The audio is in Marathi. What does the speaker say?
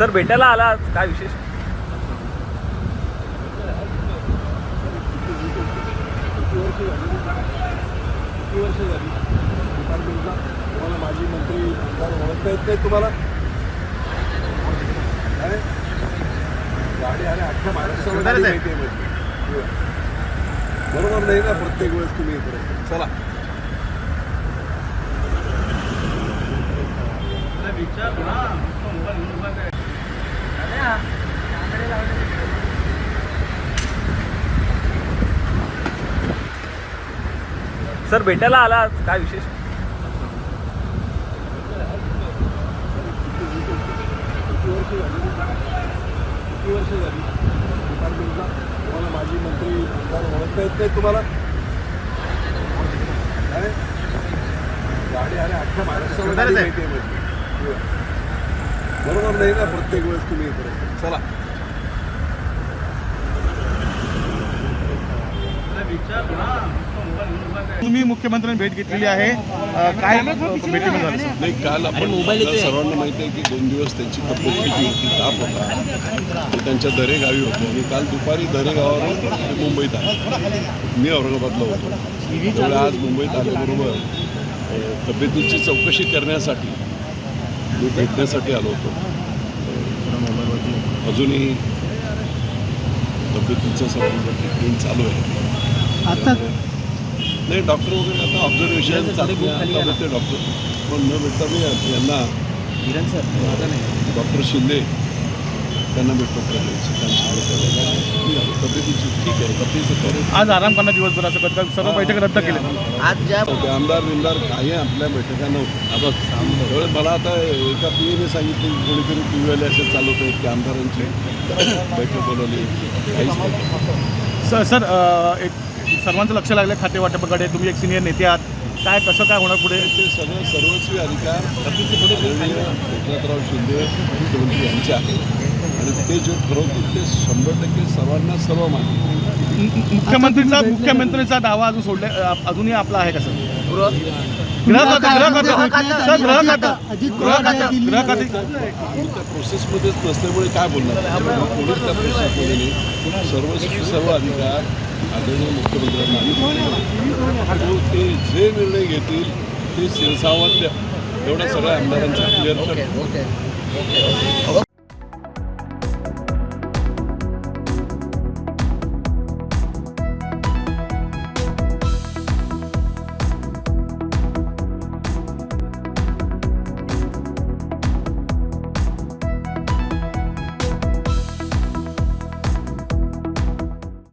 सर भेटायला आला काय विशेष? किती वर्ष झाली डिपार्टमेंटला तुम्हाला माजी मंत्री आमदार ओळखता येत नाही तुम्हाला? काय गाडी आणि अख्ख्या महाराष्ट्राला गाडी माहिती आहे म्हणजे बरोबर नाही ना प्रत्येक वेळेस तुम्ही इकडे चला सर भेटायला आला काय विशेष? किती वर्ष झाली डिपार्टमेंटला तुम्हाला माजी मंत्री आमदार ओळखता येत नाही तुम्हाला? काय गाडी आणि अख्ख्या महाराष्ट्राला गाडी माहिती आहे म्हणजे बरोबर नाही ना प्रत्येक वेळेस तुम्ही इकडे चला तुम्ही मुख्यमंत्र्यांनी भेट घेतलेली आहे, काय भेटीमध्ये झालं? नाही काल आपण सर्वांना माहिती आहे की 2 दिवस त्यांची तब्येत किती होती, ताप होता, ते त्यांच्या दरेगावी होते आणि काल दुपारी दरेगावावरून ते मुंबईत आले. मी औरंगाबादला होतो. त्यामुळे आज मुंबईत आल्याबरोबर तब्येतीची चौकशी करण्यासाठी मी भेटण्यासाठी आलो होतो. अजूनही तब्येतीचं सगळं ट्रीटमेंट चालू आहे. आता नाही डॉक्टर वगैरे आता ऑब्झर्वेशन चालू होते डॉक्टर, पण न भेटता मी यांना डॉक्टर शिंदे त्यांना भेटतो तब्येतीची ठीक आहे. तब्येतीचं आज आराम करणार दिवसभर असं करतात, सर्व बैठक रद्द केल्या. आज ज्या आमदार बिमदार काही आपल्या बैठका नव्हत्या. त्यावेळेस मला आता एका पीएने सांगितलं की कोणीतरी टी व्हीवाले असे चालवत आहेत की आमदारांची बैठक बोलवली, काहीच नाही. सर एक सर्वांचं लक्ष लागलं खाते वाटपाकडे, तुम्ही एक सिनियर नेते आहात, काय कसं काय होणार पुढे? ते सगळं सर्वस्वी अधिकार एकनाथराव शिंदे मुख्यमंत्री यांचे आहे आणि ते जे ठरवतील ते 100% सर्वांना सर्व मान्य. मुख्यमंत्र्यांचा दावा अजून अजूनही आपला आहे का सर? त्या प्रोसेसमध्येच नसल्यामुळे काय बोलणार, कोणीच त्या प्रोसेसमध्ये नाही. सर्वस्वी सर्व अधिकार आदरणीय मुख्यमंत्र्यांना ते जे निर्णय घेतील ते शिरसावत एवढ्या सगळ्या आमदारांचा क्लिअर कर.